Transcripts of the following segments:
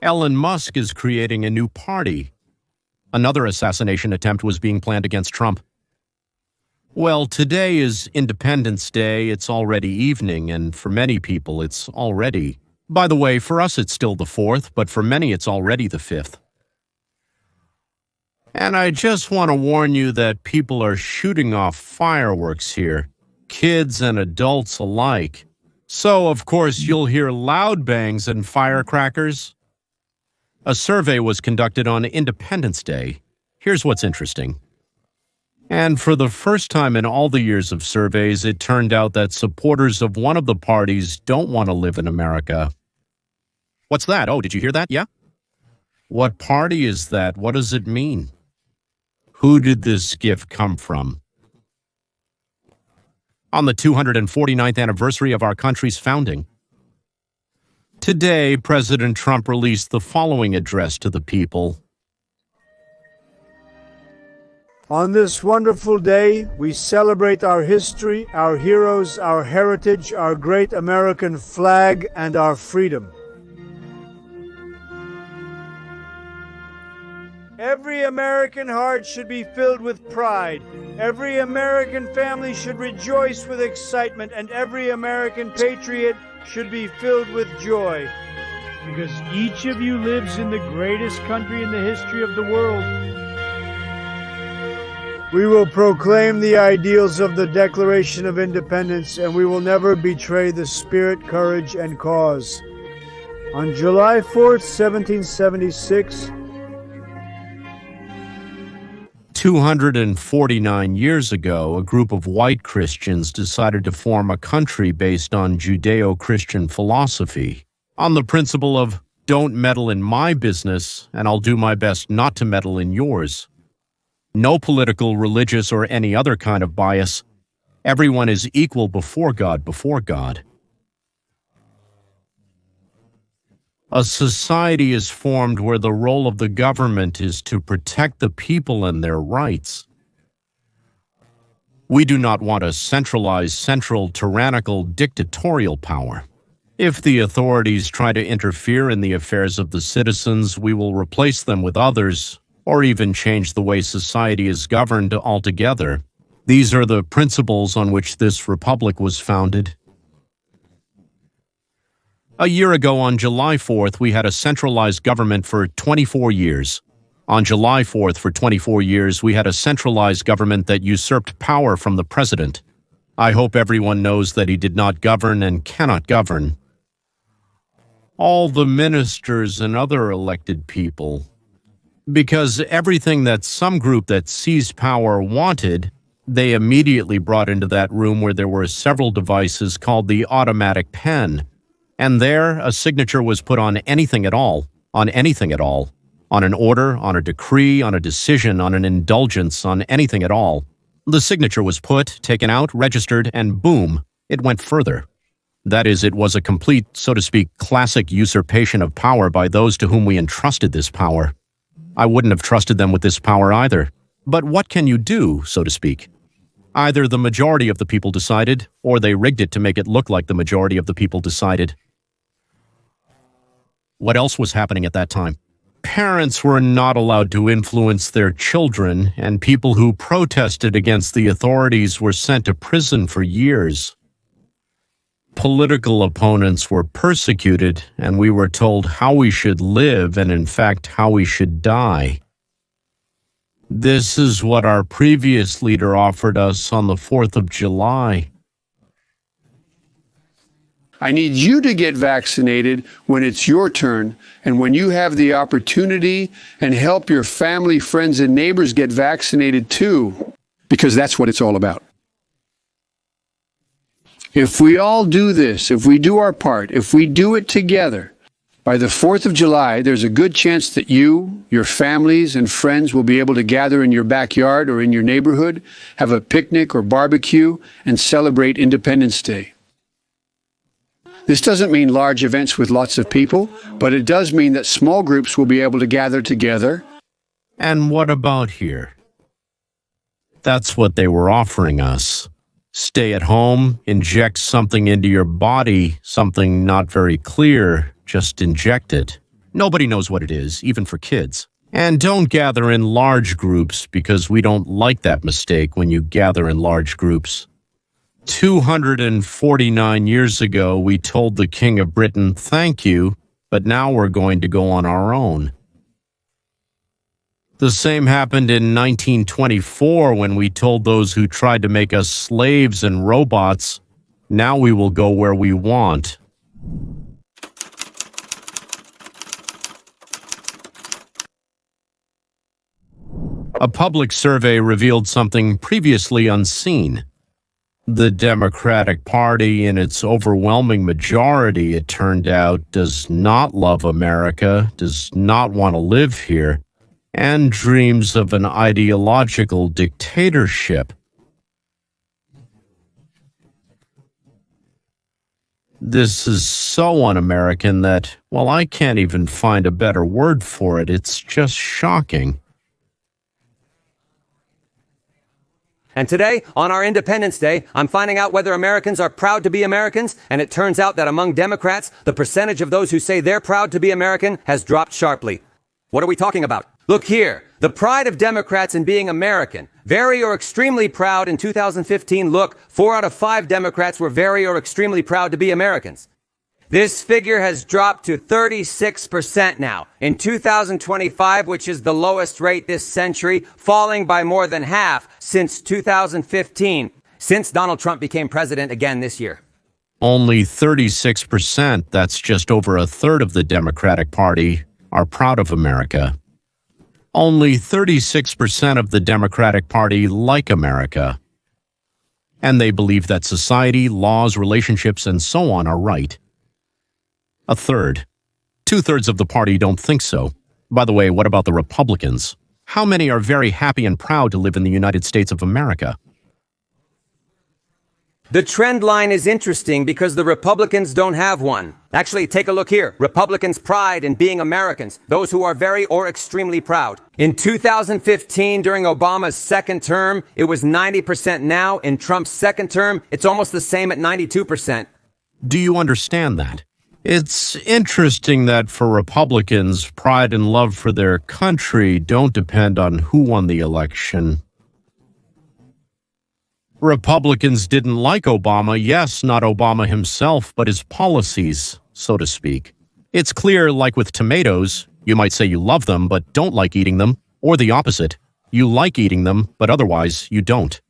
Elon Musk is creating a new party. Another assassination attempt was being planned against Trump. Well, today is Independence Day. It's already evening, and for many people, it's already... By the way, for us, it's still the 4th, but for many, it's already the 5th. And I just want to warn you that people are shooting off fireworks here, kids and adults alike. So, of course, you'll hear loud bangs and firecrackers. A survey was conducted on Independence Day. Here's what's interesting. And for the first time in all the years of surveys, it turned out that supporters of one of the parties don't want to live in America. What's that? Oh, did you hear that? Yeah? What party is that? What does it mean? Who did this gift come from? On the 249th anniversary of our country's founding, today, President Trump released the following address to the people. On this wonderful day, we celebrate our history, our heroes, our heritage, our great American flag, and our freedom. Every American heart should be filled with pride. Every American family should rejoice with excitement, and every American patriot should be filled with joy. Because each of you lives in the greatest country in the history of the world. We will proclaim the ideals of the Declaration of Independence, and we will never betray the spirit, courage, and cause. On July 4th, 1776, 249 years ago, a group of white Christians decided to form a country based on Judeo-Christian philosophy, on the principle of, don't meddle in my business, and I'll do my best not to meddle in yours. No political, religious, or any other kind of bias. Everyone is equal before God, before God. A society is formed where the role of the government is to protect the people and their rights. We do not want a centralized, central, tyrannical, dictatorial power. If the authorities try to interfere in the affairs of the citizens, we will replace them with others, or even change the way society is governed altogether. These are the principles on which this republic was founded. A year ago, on July 4th, we had a centralized government for 24 years. On July 4th, for 24 years, we had a centralized government that usurped power from the president. I hope everyone knows that he did not govern and cannot govern. All the ministers and other elected people, because everything that some group that seized power wanted, they immediately brought into that room where there were several devices called the automatic pen. And there, a signature was put on anything at all, on anything at all, on an order, on a decree, on a decision, on an indulgence, on anything at all. The signature was put, taken out, registered, and boom, it went further. That is, it was a complete, so to speak, classic usurpation of power by those to whom we entrusted this power. I wouldn't have trusted them with this power either. But what can you do, so to speak? Either the majority of the people decided, or they rigged it to make it look like the majority of the people decided. What else was happening at that time? Parents were not allowed to influence their children, and people who protested against the authorities were sent to prison for years. Political opponents were persecuted, and we were told how we should live and, in fact, how we should die. This is what our previous leader offered us on the 4th of July. I need you to get vaccinated when it's your turn and when you have the opportunity, and help your family, friends, and neighbors get vaccinated too, because that's what it's all about. If we all do this, if we do our part, if we do it together, by the 4th of July, there's a good chance that you, your families, and friends will be able to gather in your backyard or in your neighborhood, have a picnic or barbecue, and celebrate Independence Day. This doesn't mean large events with lots of people, but it does mean that small groups will be able to gather together. And what about here? That's what they were offering us. Stay at home, inject something into your body, something not very clear, just inject it. Nobody knows what it is, even for kids. And don't gather in large groups because we don't like that mistake when you gather in large groups. 249 years ago, we told the King of Britain, thank you, but now we're going to go on our own. The same happened in 1924 when we told those who tried to make us slaves and robots, now we will go where we want. A public survey revealed something previously unseen. The Democratic Party, in its overwhelming majority, it turned out, does not love America, does not want to live here, and dreams of an ideological dictatorship. This is so un-American that, well, I can't even find a better word for it. It's just shocking. And today, on our Independence Day, I'm finding out whether Americans are proud to be Americans, and it turns out that among Democrats, the percentage of those who say they're proud to be American has dropped sharply. What are we talking about? Look here, the pride of Democrats in being American. Very or extremely proud in 2015. Look, 4 out of 5 Democrats were very or extremely proud to be Americans. This figure has dropped to 36% now. In 2025, which is the lowest rate this century, falling by more than half since 2015, since Donald Trump became president again this year. Only 36%, that's just over a third of the Democratic Party, are proud of America. Only 36% of the Democratic Party like America. And they believe that society, laws, relationships, and so on are right. A third. 2/3 of the party don't think so. By the way, what about the Republicans? How many are very happy and proud to live in the United States of America? The trend line is interesting because the Republicans don't have one. Actually, take a look here. Republicans' pride in being Americans, those who are very or extremely proud. In 2015, during Obama's second term, it was 90%. Now, in Trump's second term, it's almost the same at 92%. Do you understand that? It's interesting that for Republicans, pride and love for their country don't depend on who won the election. Republicans didn't like Obama, yes, not Obama himself, but his policies, so to speak. It's clear, like with tomatoes, you might say you love them but don't like eating them, or the opposite, you like eating them, but otherwise you don't.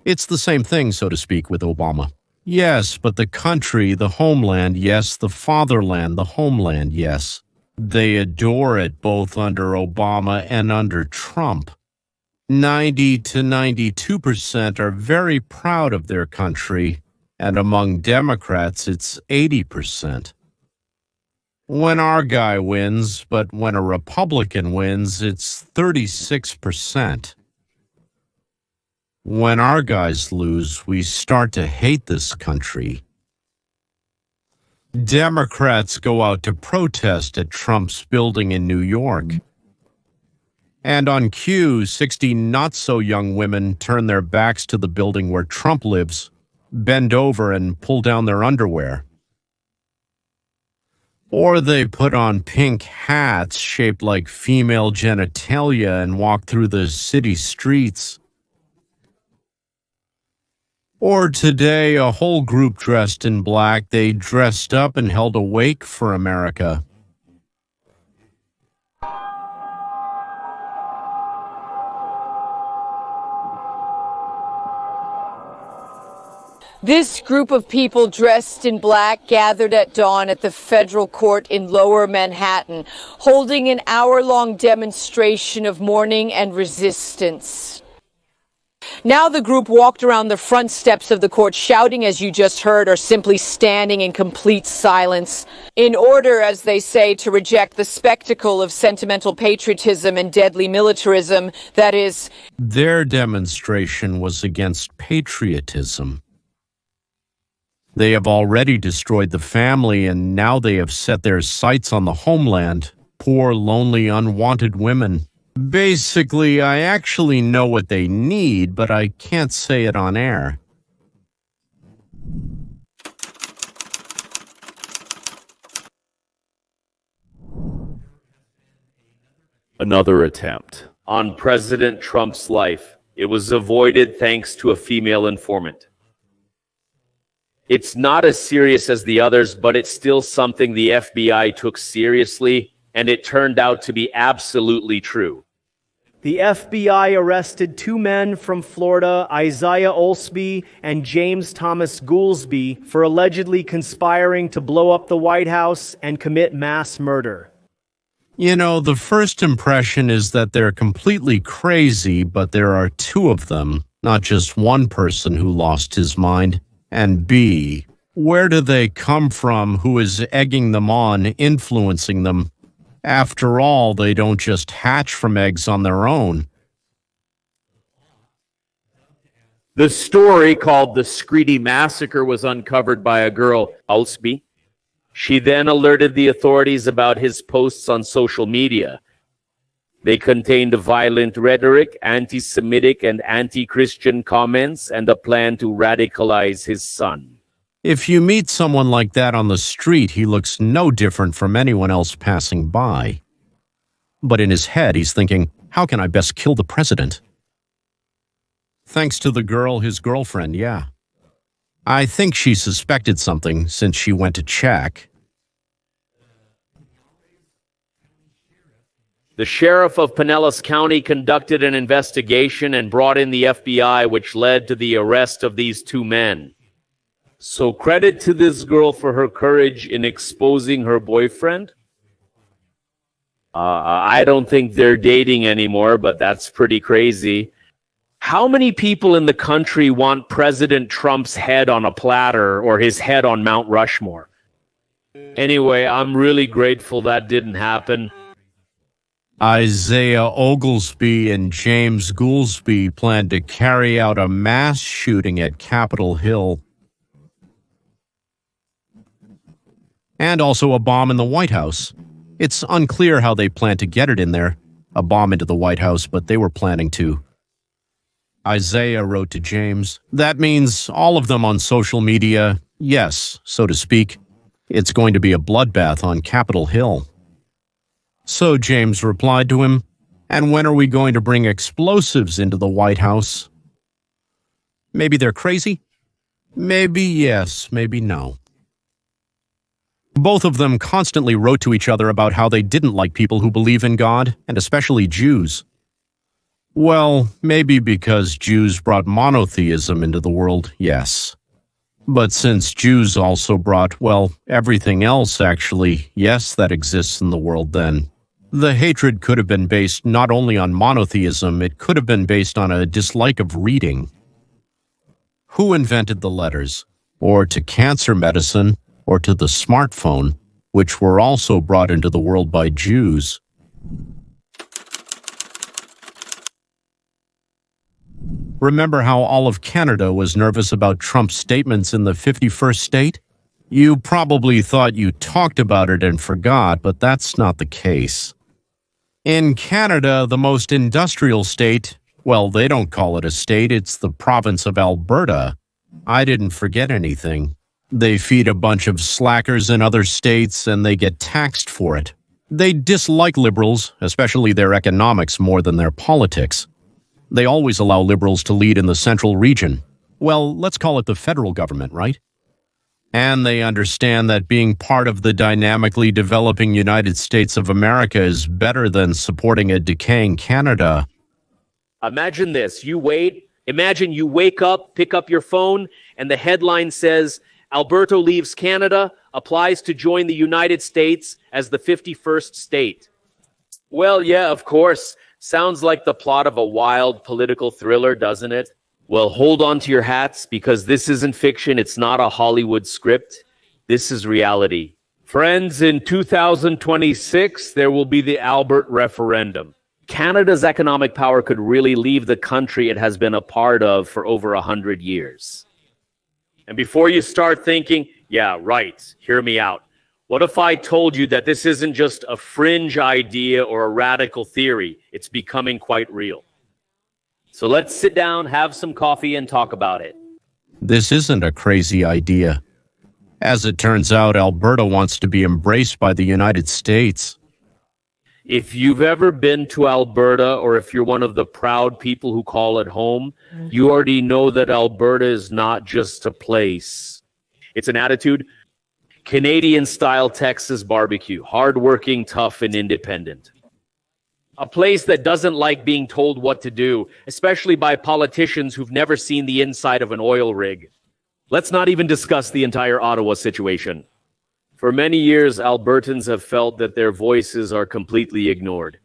It's the same thing, so to speak, with Obama. Yes, but the country, the homeland, yes, the fatherland, the homeland, yes. They adore it both under Obama and under Trump. 90 to 92% are very proud of their country, and among Democrats, it's 80%. When our guy wins, but when a Republican wins, it's 36%. When our guys lose, we start to hate this country. Democrats go out to protest at Trump's building in New York. And on cue, 60 not-so-young women turn their backs to the building where Trump lives, bend over and pull down their underwear. Or they put on pink hats shaped like female genitalia and walk through the city streets. Or today, a whole group dressed in black, they dressed up and held a wake for America. This group of people dressed in black gathered at dawn at the federal court in Lower Manhattan, holding an hour-long demonstration of mourning and resistance. Now the group walked around the front steps of the court shouting, as you just heard, or simply standing in complete silence, in order, as they say, to reject the spectacle of sentimental patriotism and deadly militarism that is... Their demonstration was against patriotism. They have already destroyed the family, and now they have set their sights on the homeland. Poor, lonely, unwanted women. Basically, I actually know what they need, but I can't say it on air. Another attempt on President Trump's life. It was avoided thanks to a female informant. It's not as serious as the others, but it's still something the FBI took seriously, and it turned out to be absolutely true. The FBI arrested two men from Florida, Isaiah Olsby and James Thomas Goolsby, for allegedly conspiring to blow up the White House and commit mass murder. You know, the first impression is that they're completely crazy, but there are two of them, not just one person who lost his mind. And B, where do they come from? Who is egging them on, influencing them? After all, they don't just hatch from eggs on their own. The story called the Screedy Massacre was uncovered by a girl, Olsby. She then alerted the authorities about his posts on social media. They contained violent rhetoric, anti-Semitic and anti-Christian comments, and a plan to radicalize his son. If you meet someone like that on the street, he looks no different from anyone else passing by. But in his head, he's thinking, how can I best kill the president? Thanks to the girl, his girlfriend, yeah. I think she suspected something since she went to check. The sheriff of Pinellas County conducted an investigation and brought in the FBI, which led to the arrest of these two men. So credit to this girl for her courage in exposing her boyfriend. I don't think they're dating anymore, but that's pretty crazy. How many people in the country want President Trump's head on a platter or his head on Mount Rushmore? Anyway, I'm really grateful that didn't happen. Isaiah Oglesby and James Goolsby planned to carry out a mass shooting at Capitol Hill. And also a bomb in the White House. It's unclear how they planned to get it in there, a bomb into the White House, but they were planning to. Isaiah wrote to James, that means all of them on social media, yes, so to speak. It's going to be a bloodbath on Capitol Hill. So James replied to him, and when are we going to bring explosives into the White House? Maybe they're crazy? Maybe yes, maybe no. Both of them constantly wrote to each other about how they didn't like people who believe in God, and especially Jews. Well, maybe because Jews brought monotheism into the world, yes. But since Jews also brought, well, everything else actually, yes, that exists in the world then. The hatred could have been based not only on monotheism, it could have been based on a dislike of reading. Who invented the letters? Or to cancer medicine? Or to the smartphone, which were also brought into the world by Jews? Remember how all of Canada was nervous about Trump's statements in the 51st state? You probably thought you talked about it and forgot, but that's not the case. In Canada, the most industrial state, well, they don't call it a state, it's the province of Alberta. I didn't forget anything. They feed a bunch of slackers in other states and they get taxed for it. They dislike liberals, especially their economics, more than their politics. They always allow liberals to lead in the central region. Well, let's call it the federal government, right? And they understand that being part of the dynamically developing United States of America is better than supporting a decaying Canada. Imagine this. Imagine you wake up, pick up your phone, and the headline says, Alberta leaves Canada, applies to join the United States as the 51st state. Well, yeah, of course. Sounds like the plot of a wild political thriller, doesn't it? Well, hold on to your hats, because this isn't fiction. It's not a Hollywood script. This is reality. Friends, in 2026, there will be the Albert referendum. Canada's economic power could really leave the country it has been a part of for over 100 years. And before you start thinking, yeah, right, hear me out. What if I told you that this isn't just a fringe idea or a radical theory? It's becoming quite real. So let's sit down, have some coffee, and talk about it. This isn't a crazy idea. As it turns out, Alberta wants to be embraced by the United States. If you've ever been to Alberta, or if you're one of the proud people who call it home, you already know that Alberta is not just a place. It's an attitude. Canadian-style Texas barbecue, hardworking, tough, and independent. A place that doesn't like being told what to do, especially by politicians who've never seen the inside of an oil rig. Let's not even discuss the entire Ottawa situation. For many years, Albertans have felt that their voices are completely ignored.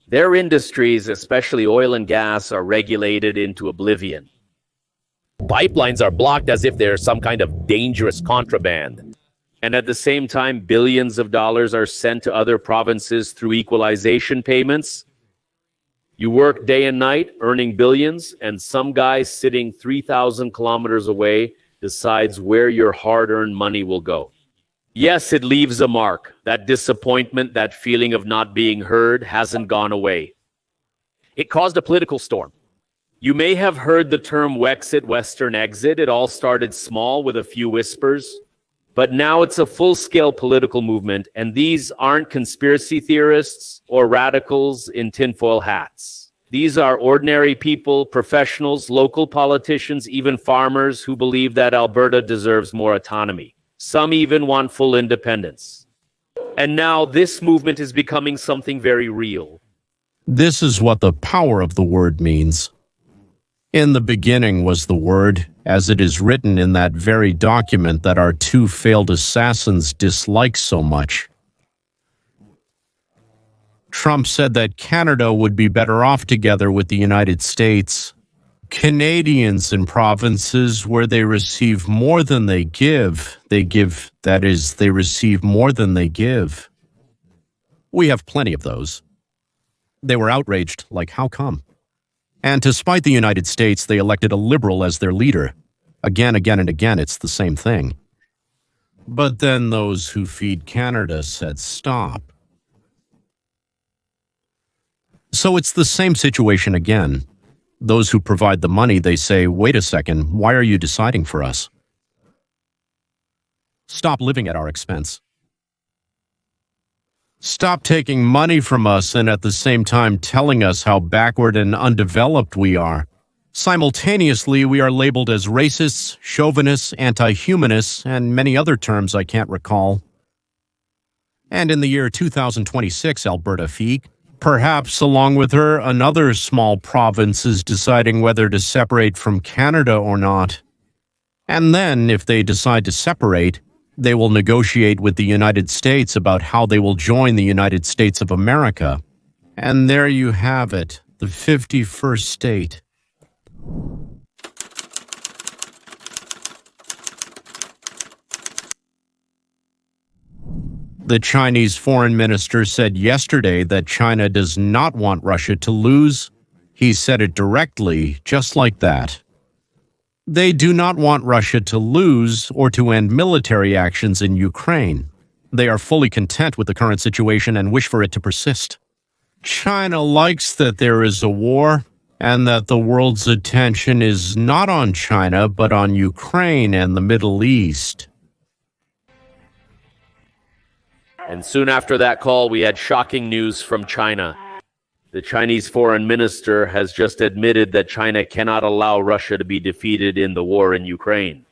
Their industries, especially oil and gas, are regulated into oblivion. Pipelines are blocked as if they're some kind of dangerous contraband. And at the same time, billions of dollars are sent to other provinces through equalization payments. You work day and night, earning billions, and some guy sitting 3,000 kilometers away decides where your hard-earned money will go. Yes, it leaves a mark. That disappointment, that feeling of not being heard hasn't gone away. It caused a political storm. You may have heard the term Wexit, Western exit. It all started small with a few whispers. But now it's a full-scale political movement, and these aren't conspiracy theorists or radicals in tinfoil hats. These are ordinary people, professionals, local politicians, even farmers who believe that Alberta deserves more autonomy. Some even want full independence. And now this movement is becoming something very real. This is what the power of the Word means. In the beginning was the Word, as it is written in that very document that our two failed assassins dislike so much. Trump said that Canada would be better off together with the United States. Canadians in provinces where they receive more than they give, that is, they receive more than they give. We have plenty of those. They were outraged, like, how come? And to spite the United States, they elected a liberal as their leader. Again, and again, it's the same thing. But then those who feed Canada said stop. So it's the same situation again. Those who provide the money, they say, wait a second, why are you deciding for us? Stop living at our expense. Stop taking money from us and at the same time telling us how backward and undeveloped we are. Simultaneously, we are labeled as racists, chauvinists, anti-humanists, and many other terms I can't recall. And in the year 2026, Alberta Feek, perhaps along with her, another small province is deciding whether to separate from Canada or not. And then, if they decide to separate, they will negotiate with the United States about how they will join the United States of America. And there you have it, the 51st state. The Chinese foreign minister said yesterday that China does not want Russia to lose. He said it directly, just like that. They do not want Russia to lose or to end military actions in Ukraine. They are fully content with the current situation and wish for it to persist. China likes that there is a war and that the world's attention is not on China but on Ukraine and the Middle East. And soon after that call, we had shocking news from China. The Chinese foreign minister has just admitted that China cannot allow Russia to be defeated in the war in Ukraine.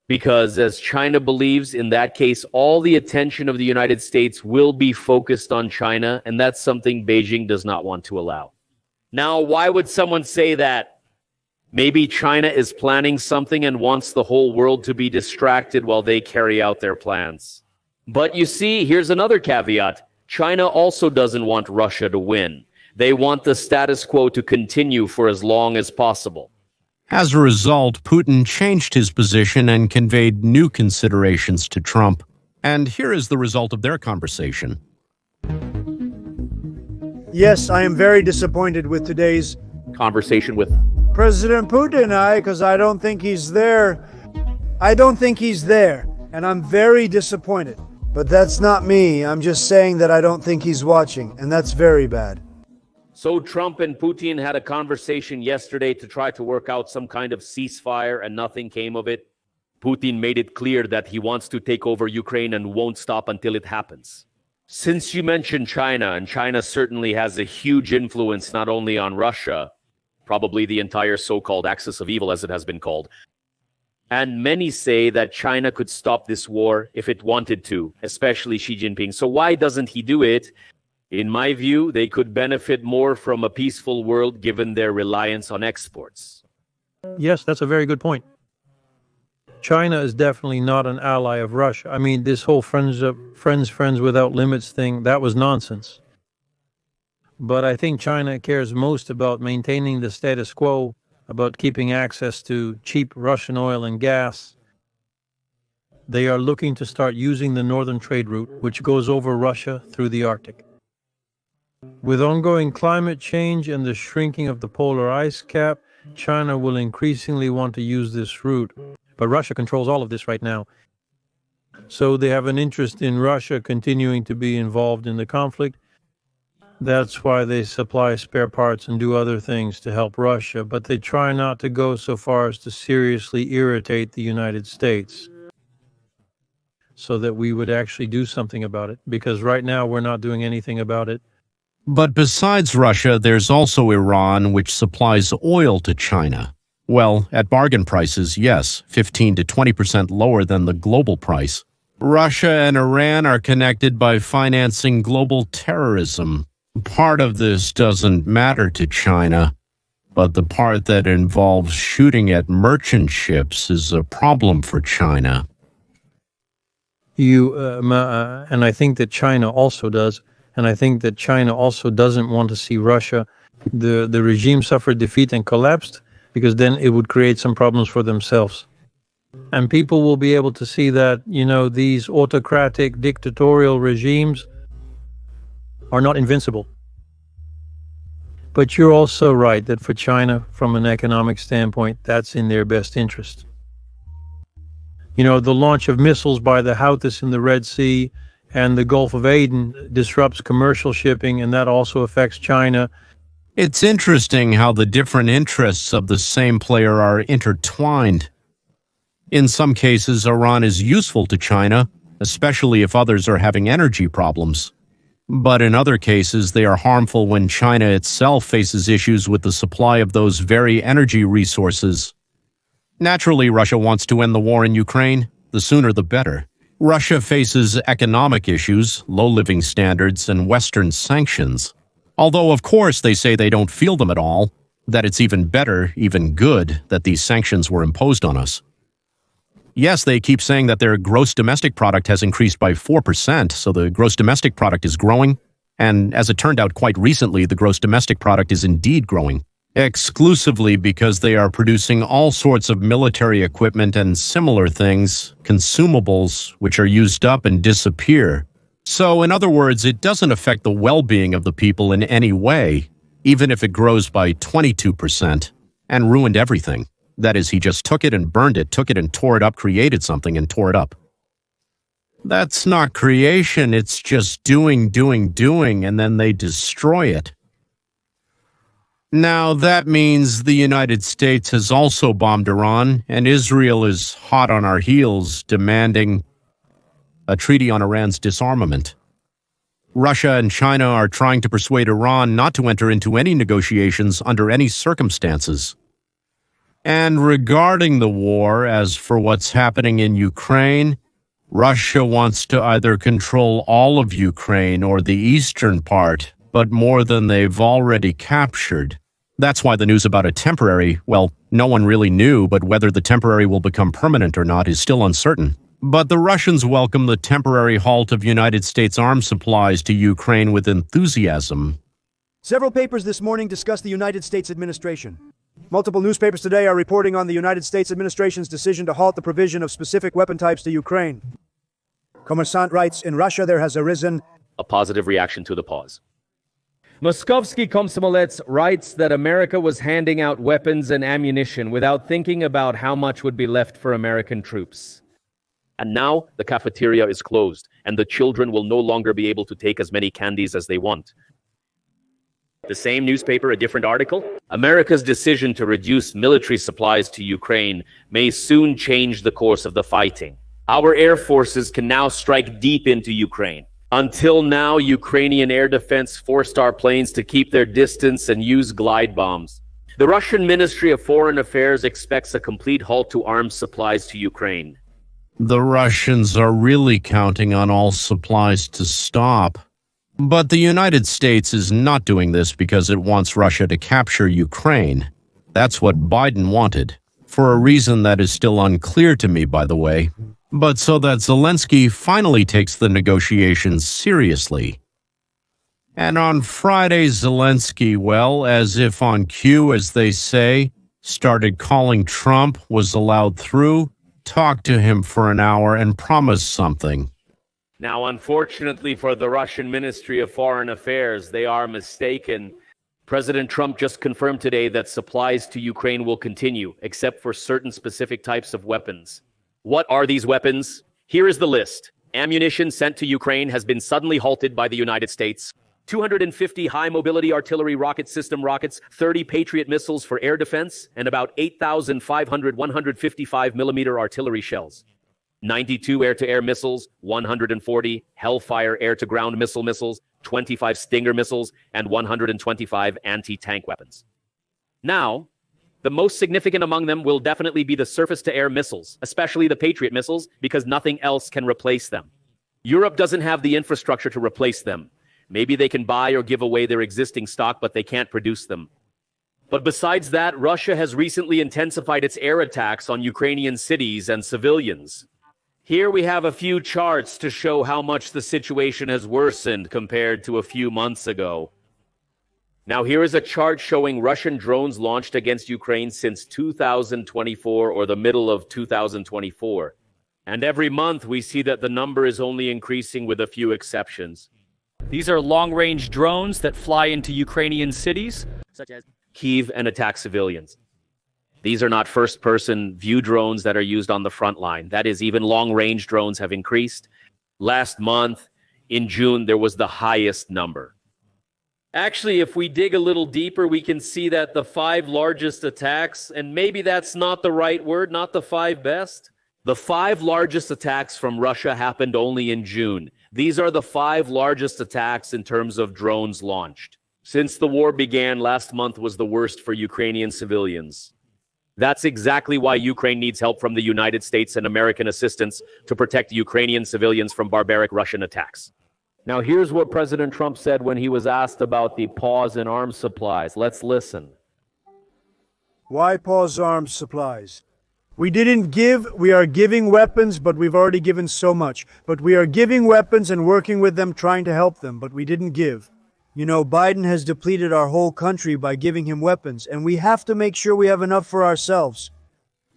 Because as China believes, in that case, all the attention of the United States will be focused on China, and that's something Beijing does not want to allow. Now, why would someone say that? Maybe China is planning something and wants the whole world to be distracted while they carry out their plans. But you see, here's another caveat. China also doesn't want Russia to win. They want the status quo to continue for as long as possible. As a result, Putin changed his position and conveyed new considerations to Trump. And here is the result of their conversation. Yes, I am very disappointed with today's Conversation with President Putin, because I don't think he's there. I don't think he's there, and I'm very disappointed. But that's not me. I'm just saying that I don't think he's watching, and that's very bad. So Trump and Putin had a conversation yesterday to try to work out some kind of ceasefire, and nothing came of it. Putin made it clear that he wants to take over Ukraine and won't stop until it happens. Since you mentioned China, and China certainly has a huge influence not only on Russia, probably the entire so-called axis of evil, as it has been called. And many say that China could stop this war if it wanted to, especially Xi Jinping. So why doesn't he do it? In my view, they could benefit more from a peaceful world given their reliance on exports. Yes, that's a very good point. China is definitely not an ally of Russia. I mean, this whole friends without limits thing, that was nonsense. But I think China cares most about maintaining the status quo, about keeping access to cheap Russian oil and gas. They are looking to start using the northern trade route, which goes over Russia through the Arctic. With ongoing climate change and the shrinking of the polar ice cap, China will increasingly want to use this route. But Russia controls all of this right now. So they have an interest in Russia continuing to be involved in the conflict. That's why they supply spare parts and do other things to help Russia, but they try not to go so far as to seriously irritate the United States so that we would actually do something about it, because right now we're not doing anything about it. But besides Russia, there's also Iran, which supplies oil to China. Well, at bargain prices, yes, 15 to 20% lower than the global price. Russia and Iran are connected by financing global terrorism. Part of this doesn't matter to China, but the part that involves shooting at merchant ships is a problem for China. And I think that China also does, and I think that China also doesn't want to see Russia. The regime suffered defeat and collapsed, because then it would create some problems for themselves. And people will be able to see that, these autocratic dictatorial regimes are not invincible. But you're also right that for China, from an economic standpoint, that's in their best interest. The launch of missiles by the Houthis in the Red Sea and the Gulf of Aden disrupts commercial shipping, and that also affects China. It's interesting how the different interests of the same player are intertwined. In some cases, Iran is useful to China, especially if others are having energy problems. But in other cases, they are harmful when China itself faces issues with the supply of those very energy resources. Naturally, Russia wants to end the war in Ukraine. The sooner the better. Russia faces economic issues, low living standards, and Western sanctions. Although, of course, they say they don't feel them at all, that it's even better, even good, that these sanctions were imposed on us. Yes, they keep saying that their gross domestic product has increased by 4%, so the gross domestic product is growing. And as it turned out quite recently, the gross domestic product is indeed growing, exclusively because they are producing all sorts of military equipment and similar things, consumables, which are used up and disappear. So, in other words, it doesn't affect the well-being of the people in any way, even if it grows by 22% and ruined everything. That is, he just took it and burned it, took it and tore it up, created something and tore it up. That's not creation, it's just doing, and then they destroy it. Now, that means the United States has also bombed Iran, and Israel is hot on our heels, demanding a treaty on Iran's disarmament. Russia and China are trying to persuade Iran not to enter into any negotiations under any circumstances. And regarding the war, as for what's happening in Ukraine, Russia wants to either control all of Ukraine or the eastern part, but more than they've already captured. That's why the news about a temporary, well, no one really knew, but whether the temporary will become permanent or not is still uncertain. But the Russians welcome the temporary halt of United States arms supplies to Ukraine with enthusiasm. Several papers this morning discuss the United States administration. Multiple newspapers today are reporting on the United States administration's decision to halt the provision of specific weapon types to Ukraine. Kommersant writes, in Russia there has arisen A positive reaction to the pause. Moskovsky Komsomolets writes that America was handing out weapons and ammunition without thinking about how much would be left for American troops. And now the cafeteria is closed, and the children will no longer be able to take as many candies as they want. The same newspaper, a different article. America's decision to reduce military supplies to Ukraine may soon change the course of the fighting. Our air forces can now strike deep into Ukraine. Until now, Ukrainian air defense forced our planes to keep their distance and use glide bombs. The Russian Ministry of Foreign Affairs expects a complete halt to arms supplies to Ukraine. The Russians are really counting on all supplies to stop. But the United States is not doing this because it wants Russia to capture Ukraine. That's what Biden wanted, for a reason that is still unclear to me, by the way. But so that Zelensky finally takes the negotiations seriously. And on Friday, Zelensky, well, as if on cue, as they say, started calling Trump, was allowed through, talked to him for an hour, and promised something. Now, unfortunately for the Russian Ministry of Foreign Affairs, they are mistaken. President Trump just confirmed today that supplies to Ukraine will continue, except for certain specific types of weapons. What are these weapons? Here is the list. Ammunition sent to Ukraine has been suddenly halted by the United States. 250 high-mobility artillery rocket system rockets, 30 Patriot missiles for air defense, and about 8,500 155mm artillery shells. 92 air-to-air missiles, 140 Hellfire air-to-ground missiles, 25 Stinger missiles, and 125 anti-tank weapons. Now, the most significant among them will definitely be the surface-to-air missiles, especially the Patriot missiles, because nothing else can replace them. Europe doesn't have the infrastructure to replace them. Maybe they can buy or give away their existing stock, but they can't produce them. But besides that, Russia has recently intensified its air attacks on Ukrainian cities and civilians. Here we have a few charts to show how much the situation has worsened compared to a few months ago. Now, here is a chart showing Russian drones launched against Ukraine since 2024 or the middle of 2024. And every month we see that the number is only increasing with a few exceptions. These are long-range drones that fly into Ukrainian cities, such as Kyiv, and attack civilians. These are not first-person view drones that are used on the front line. That is, even long-range drones have increased. Last month, in June, there was the highest number. Actually, if we dig a little deeper, we can see that the 5 largest attacks, and maybe that's not the right word, not the 5 best. The 5 largest attacks from Russia happened only in June. These are the 5 largest attacks in terms of drones launched. Since the war began, last month was the worst for Ukrainian civilians. That's exactly why Ukraine needs help from the United States and American assistance to protect Ukrainian civilians from barbaric Russian attacks. Now, here's what President Trump said when he was asked about the pause in arms supplies. Let's listen. Why pause arms supplies? We didn't give, we are giving weapons, but we've already given so much. But we are giving weapons and working with them, trying to help them, but we didn't give. You know, Biden has depleted our whole country by giving him weapons, and we have to make sure we have enough for ourselves.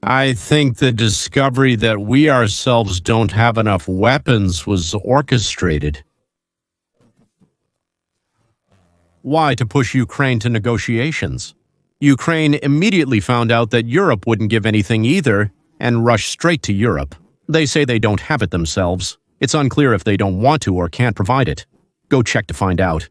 I think the discovery that we ourselves don't have enough weapons was orchestrated. Why? To push Ukraine to negotiations. Ukraine immediately found out that Europe wouldn't give anything either and rushed straight to Europe. They say they don't have it themselves. It's unclear if they don't want to or can't provide it. Go check to find out.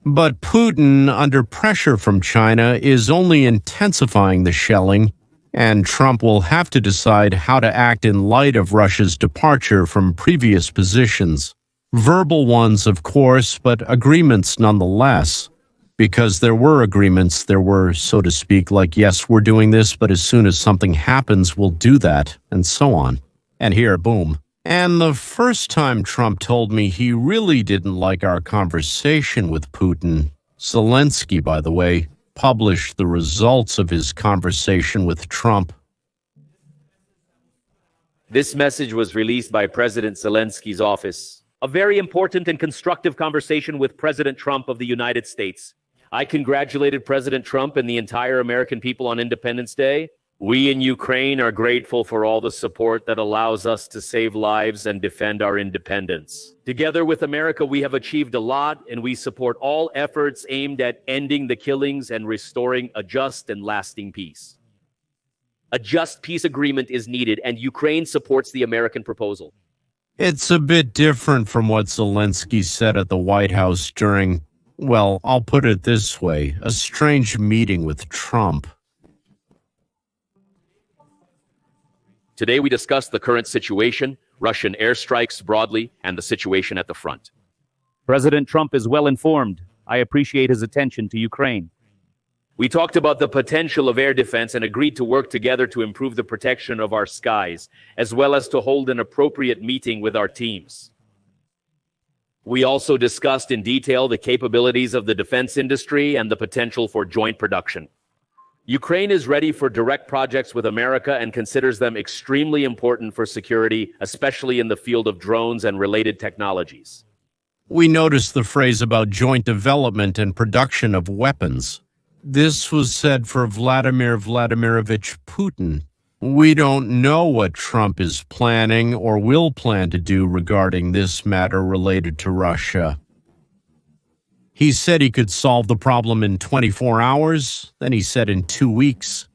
But Putin, under pressure from China, is only intensifying the shelling, and Trump will have to decide how to act in light of Russia's departure from previous positions. Verbal ones, of course, but agreements nonetheless. Because there were agreements, there were, so to speak, like, yes, we're doing this, but as soon as something happens, we'll do that, and so on. And here, boom. And the first time Trump told me he really didn't like our conversation with Putin, Zelensky, by the way, published the results of his conversation with Trump. This message was released by President Zelensky's office. A very important and constructive conversation with President Trump of the United States. I congratulated President Trump and the entire American people on Independence Day. We in Ukraine are grateful for all the support that allows us to save lives and defend our independence. Together with America, we have achieved a lot, and we support all efforts aimed at ending the killings and restoring a just and lasting peace. A just peace agreement is needed, and Ukraine supports the American proposal. It's a bit different from what Zelensky said at the White House during, well, I'll put it this way, a strange meeting with Trump. Today we discuss the current situation. Russian airstrikes broadly, and the situation at the front. President Trump is well informed. I appreciate his attention to Ukraine. We talked about the potential of air defense and agreed to work together to improve the protection of our skies, as well as to hold an appropriate meeting with our teams. We also discussed in detail the capabilities of the defense industry and the potential for joint production. Ukraine is ready for direct projects with America and considers them extremely important for security, especially in the field of drones and related technologies. We noticed the phrase about joint development and production of weapons. This was said for Vladimir Vladimirovich Putin. We don't know what Trump is planning or will plan to do regarding this matter related to Russia. He said he could solve the problem in 24 hours, then he said in 2 weeks.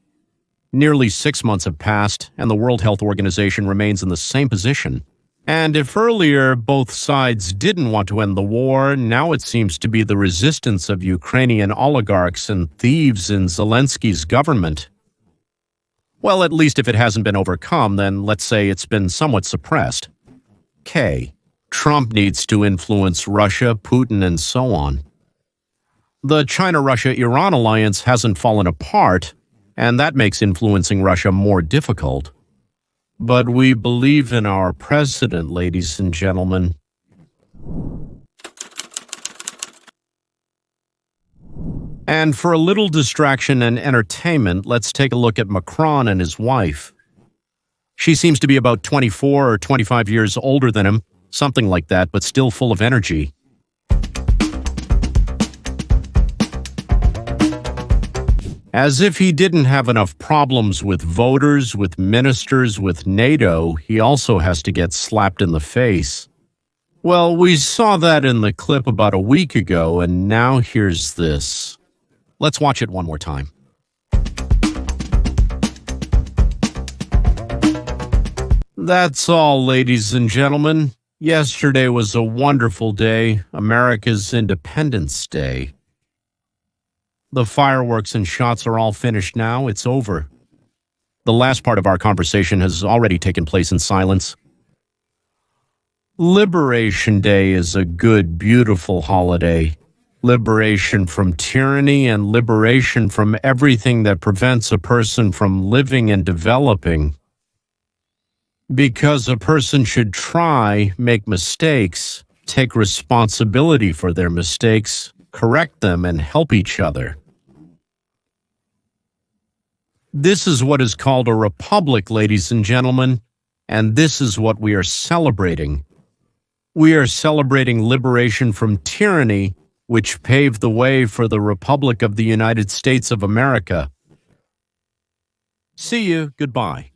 Nearly 6 months have passed, and the World Health Organization remains in the same position. And if earlier both sides didn't want to end the war, now it seems to be the resistance of Ukrainian oligarchs and thieves in Zelensky's government. Well, at least if it hasn't been overcome, then let's say it's been somewhat suppressed. K. Trump needs to influence Russia, Putin, and so on. The China-Russia-Iran alliance hasn't fallen apart, and that makes influencing Russia more difficult. But we believe in our president, ladies and gentlemen. And for a little distraction and entertainment, let's take a look at Macron and his wife. She seems to be about 24 or 25 years older than him, something like that, but still full of energy. As if he didn't have enough problems with voters, with ministers, with NATO, he also has to get slapped in the face. Well, we saw that in the clip about a week ago, and now here's this. Let's watch it one more time. That's all, ladies and gentlemen. Yesterday was a wonderful day, America's Independence Day. The fireworks and shots are all finished now. It's over. The last part of our conversation has already taken place in silence. Liberation Day is a good, beautiful holiday. Liberation from tyranny and liberation from everything that prevents a person from living and developing. Because a person should try, make mistakes, take responsibility for their mistakes, correct them, and help each other. This is what is called a republic, ladies and gentlemen, and this is what we are celebrating. We are celebrating liberation from tyranny, which paved the way for the Republic of the United States of America. See you. Goodbye.